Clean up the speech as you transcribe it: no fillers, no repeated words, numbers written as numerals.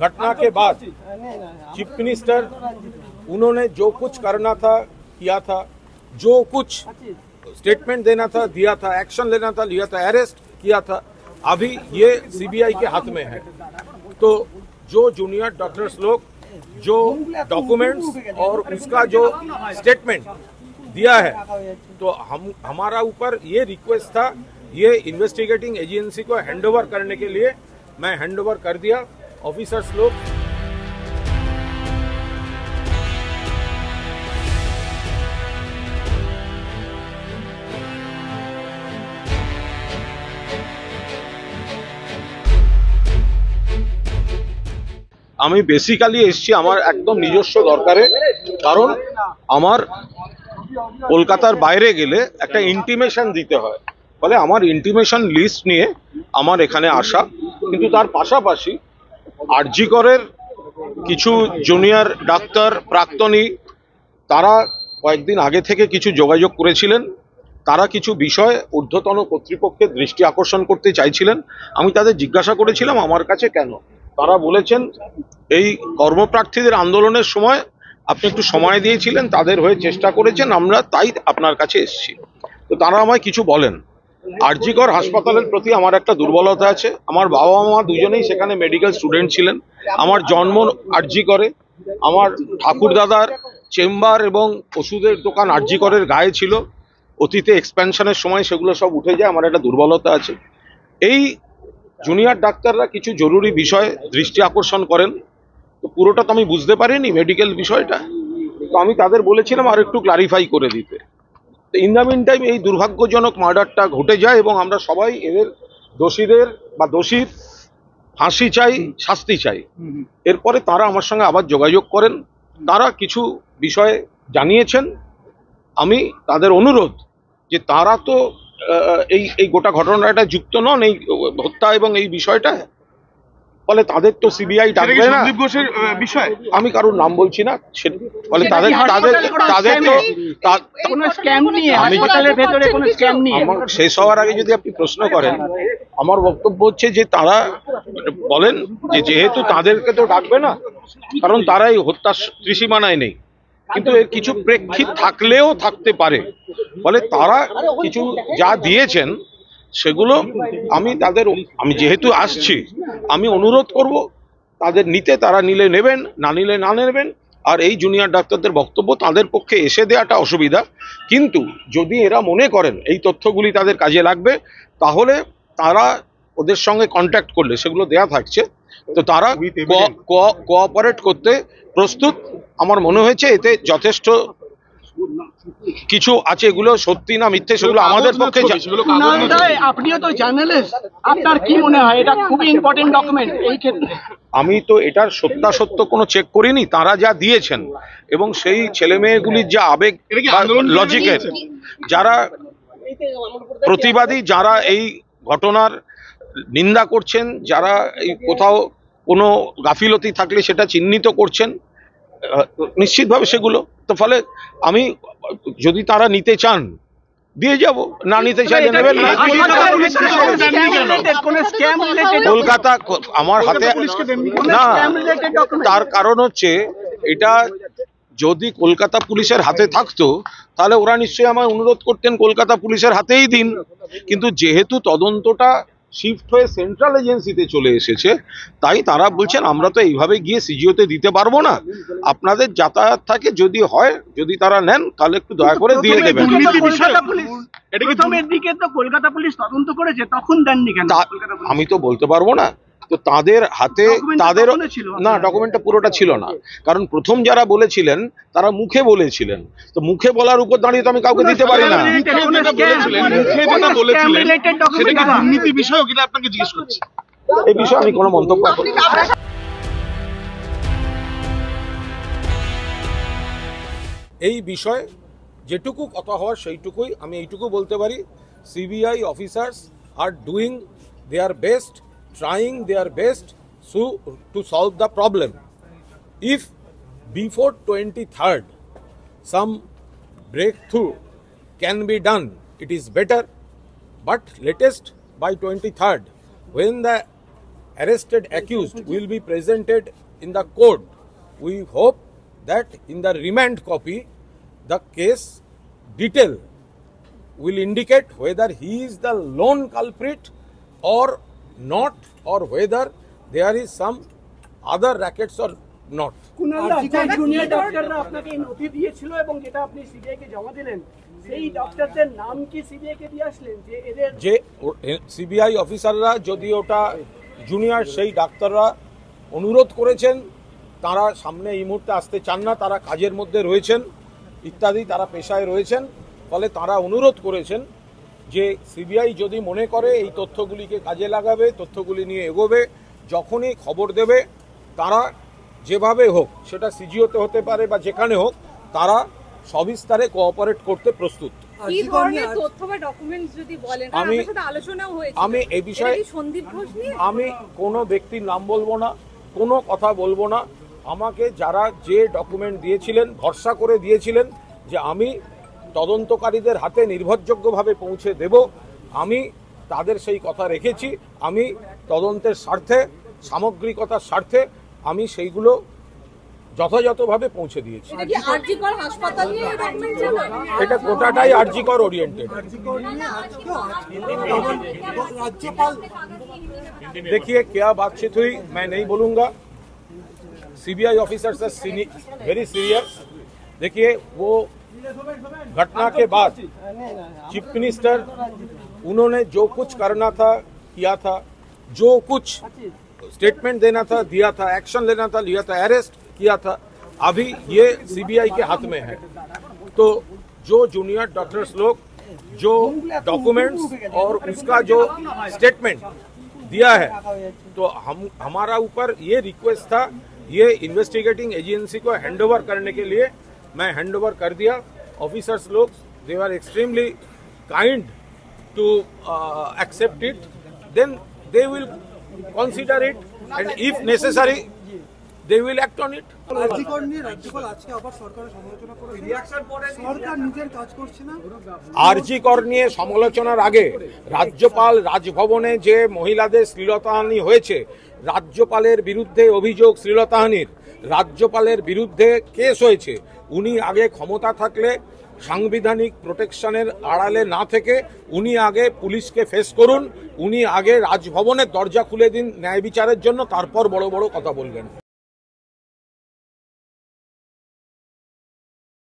घटना के बाद चीफ मिनिस्टर उन्होंने जो कुछ करना था किया था, जो कुछ स्टेटमेंट देना था दिया था, एक्शन लेना था लिया था, अरेस्ट किया था। अभी ये सीबीआई के हाथ में है। तो जो जूनियर डॉक्टर्स लोग जो डॉक्यूमेंट्स और उसका जो स्टेटमेंट दिया है, तो हमारा ऊपर ये रिक्वेस्ट था, ये इन्वेस्टिगेटिंग एजेंसी को हैंडओवर करने के लिए मैं हैंडओवर कर दिया। ऑफिसर्स लोग আমি বেসিক্যালি এসছি আমার একদম নিজস্ব দরকারে, কারণ আমার কলকাতার বাইরে গেলে একটা ইন্টিমেশন দিতে হয়, ফলে আমার ইন্টিমেশন লিস্ট নিয়ে আমার এখানে আসা। কিন্তু তার পাশাপাশি আরজি করের কিছু জুনিয়র ডাক্তার প্রাক্তনী তারা কয়েকদিন আগে থেকে কিছু যোগাযোগ করেছিলেন, তারা কিছু বিষয় ঊর্ধ্বতন কর্তৃপক্ষের দৃষ্টি আকর্ষণ করতে চাইছিলেন। আমি তাদের জিজ্ঞাসা করেছিলাম আমার কাছে কেন। তারা বলেছেন এই কর্মপ্রার্থীদের আন্দোলনের সময় আপনি একটু সময় দিয়েছিলেন, তাদের হয়ে চেষ্টা করেছেন, আমরা তাই আপনার কাছে এসেছি। তো তারা আমায় কিছু বলেন। আরজি কর হাসপাতালের প্রতি আমার একটা দুর্বলতা আছে। আমার বাবা মা দুজনেই সেখানে মেডিকেল স্টুডেন্ট ছিলেন। আমার জন্ম আরজি করে, আমার ঠাকুর দাদার চেম্বার এবং ওষুধের দোকান আরজি করের গায়ে ছিল। অতীতে এক্সপ্যানশনের সময় সেগুলো সব উঠে যায়, আমার একটা দুর্বলতা আছে। এই জুনিয়র ডাক্তাররা কিছু জরুরি বিষয় দৃষ্টি আকর্ষণ করেন, তো পুরোটা তো আমি বুঝতে পারিনি মেডিকেল বিষয়টা, তো আমি তাদের বলেছিলাম আর একটু ক্লারিফাই করে দিতে। তো ইন দ্য মিন টাইম এই দুর্ভাগ্যজনক মার্ডারটা ঘটে যায় এবং আমরা সবাই এদের দোষীদের বা দোষীর ফাঁসি চাই, শাস্তি চাই। এরপরে তারা আমার সঙ্গে আবার যোগাযোগ করেন, তারা কিছু বিষয় জানিয়েছেন। আমি তাদের অনুরোধ যে তারা তো এই গোটা ঘটনাটা যুক্ত নন, এই হত্যা এবং এই বিষয়টা, ফলে তাদের তো সিবিআই ডাকবে না। সন্দীপ ঘোষের বিষয় আমি কারোর নাম বলছি না, ফলে তাদের তো কোনো স্ক্যাম নিয়ে হাসপাতালের ভেতরে কোনো স্ক্যাম নিয়ে আমার শেষ হওয়ার আগে যদি আপনি প্রশ্ন করেন, আমার বক্তব্য হচ্ছে যে তারা বলেন যে যেহেতু তাদেরকে তো ডাকবে না, কারণ তারা এই হত্যার ত্রিসীমানায় নেই, কিন্তু এর কিছু প্রেক্ষিত থাকলেও থাকতে পারে, ফলে তারা কিছু যা দিয়েছেন সেগুলো আমি যেহেতু আসছি আমি অনুরোধ করব তাদের নিতে, তারা নিলে নেবেন, না নিলে না নেবেন। আর এই জুনিয়র ডাক্তারদের বক্তব্য তাদের পক্ষে এসে দেওয়াটা অসুবিধা, কিন্তু যদি এরা মনে করেন এই তথ্যগুলি তাদের কাজে লাগবে, তাহলে তারা ওদের সঙ্গে কন্ট্যাক্ট করলে সেগুলো দেয়া থাকছে, তো তারা কোঅপারেট করতে প্রস্তুত। আমার মনে হয়েছে এতে যথেষ্ট কিছু আছে, এগুলো সত্যি না মিথ্যে সেগুলো আমাদের পক্ষে। আপনিও তো জার্নালিস্ট, আপনার কি মনে হয় এটা খুবই ইম্পর্টেন্ট ডকুমেন্ট এই ক্ষেত্রে? আমি তো এটার সত্যাসত্য কোনো চেক করিনি, তারা যা দিয়েছেন এবং সেই ছেলে মেয়েগুলির যা আবেগ লজিকের, যারা প্রতিবাদী, যারা এই ঘটনার নিন্দা করছেন, যারা এই কোথাও কোনো গাফিলতি থাকলে সেটা চিহ্নিত করছেন, নিশ্চিতভাবে সেগুলো তো, ফলে আমি যদি তারা নিতে চান দিয়ে যাব, না নিতে চাইলে নেবেন না। কলকাতা আমার হাতে না, তার কারণ হচ্ছে এটা যদি কলকাতা পুলিশের হাতে থাকতো তাহলে ওরা নিশ্চয়ই আমায় অনুরোধ করতেন কলকাতা পুলিশের হাতেই দিন, কিন্তু যেহেতু তদন্তটা শিফট হয়ে সেন্ট্রাল এজেন্সিতে চলে এসেছে, তাই তারা বলছেন আমরা তো এইভাবে গিয়ে সিজিওতে দিতে পারবো না, আপনাদের যাতায়াত থাকে, যদি হয়, যদি তারা নেন তাহলে একটু দয়া করে দিয়ে দেবেন। কলকাতা পুলিশ তদন্ত করেছে, তখন দেননি কেন আমি তো বলতে পারবো না। তো তাদের হাতে তাদের না, ডকুমেন্টটা পুরোটা ছিল না, কারণ প্রথম যারা বলেছিলেন তারা মুখে বলেছিলেন, তো মুখে বলার উপর দাঁড়িয়ে তো আমি কাউকে দিতে পারি না। এই বিষয়ে আমি কোনো মন্তব্য করি না। এই বিষয়ে যেটুকু কথা হওয়ার সেইটুকুই আমি এইটুকু বলতে পারি, CBI officers are doing their best, trying their best to solve the problem. If before 23rd some breakthrough can be done, it is better, but latest by 23rd, when the arrested accused will be presented in the court. We hope that in the remand copy, the case detail will indicate whether he is the lone culprit or not, or whether there is some other rackets or not. Junior ডক্টররা আপনাকে এই নথি দিয়েছিল এবং যেটা আপনি CBI কে জমা দিলেন, সেই ডক্টরদের নাম কি সিবিআই কে দিয়ে আসলেন যে এদের যে সিবিআই অফিসাররা যদি ওটা জুনিয়র সেই ডাক্তাররা অনুরোধ করেছেন, তারা সামনে এই মুহূর্তে আসতে চান না, তারা কাজের মধ্যে রয়েছেন ইত্যাদি, তারা পেশায় রয়েছেন, ফলে তারা অনুরোধ করেছেন যে সিবিআই যদি মনে করে এই তথ্যগুলিকে কাজে লাগাবে, তথ্যগুলি নিয়ে এগোবে, যখনই খবর দেবে তারা যেভাবে হোক, সেটা সিজিওতে হতে পারে বা যেখানে হোক, তারা সবিস্তারে কোঅপারেট করতে প্রস্তুত। কি ধরনের তথ্য বা ডকুমেন্টস যদি বলেন, কারণ আপনার সাথে আলোচনা হয়েছে, আমি এই বিষয়ে সন্দীপ ঘোষ নিয়ে আমি কোনো ব্যক্তির নাম বলবো না, কোনো কথা বলবো না। আমাকে যারা যে ডকুমেন্ট দিয়েছিলেন, ভরসা করে দিয়েছিলেন যে আমি তদন্তকারীদের হাতে নির্ভরযোগ্যভাবে পৌঁছে দেব, আমি তাদের সেই কথা রেখেছি। আমি তদন্তের স্বার্থে, সামগ্রিকতার স্বার্থে আমি সেইগুলো যথাযথভাবে পৌঁছে দিয়েছি। এটা গোটাটাই আরজিকর ওরিয়েন্টেড। देखिए क्या बातचीत हुई मैं नहीं बोलूंगा, CBI officers are very serious. देखिए वो घटना के बाद चीफ मिनिस्टर उन्होंने जो कुछ करना था किया था, जो कुछ स्टेटमेंट देना था दिया था, एक्शन लेना था लिया था, अरेस्ट किया था। अभी ये सीबीआई के हाथ में है। तो जो जूनियर डॉक्टर्स लोग जो डॉक्यूमेंट्स और उसका जो स्टेटमेंट दिया है, तो हमारा ऊपर ये रिक्वेस्ट था, ये इन्वेस्टिगेटिंग एजेंसी को हैंडओवर करने के लिए मैं हैंडओवर कर दिया। ऑफिसर्स लोग they are extremely kind to accept it, then they will consider it and if necessary they will act on it। রাজ্যপাল নিয়ে রাজ্যপাল আজকে আবার সরকারের সমালোচনা করে রিঅ্যাকশন পড়ে, সরকার নিজের কাজ করছে না। আরজি কর নিয়ে সমালোচনার আগে রাজ্যপাল রাজভবনে যে মহিলাদের শ্লীলতাহানি হয়েছে, রাজ্যপালের বিরুদ্ধে অভিযোগ শ্লীলতাহানির, রাজ্যপালের বিরুদ্ধে কেস হয়েছে, উনি আগে ক্ষমতা থাকলে সাংবিধানিক প্রোটেকশনের আড়ালে না থেকে উনি আগে পুলিশকে ফেস করুন, উনি আগে রাজভবনের দরজা খুলে দিন ন্যায় বিচারের জন্য, তারপর বড় বড় কথা বলবেন।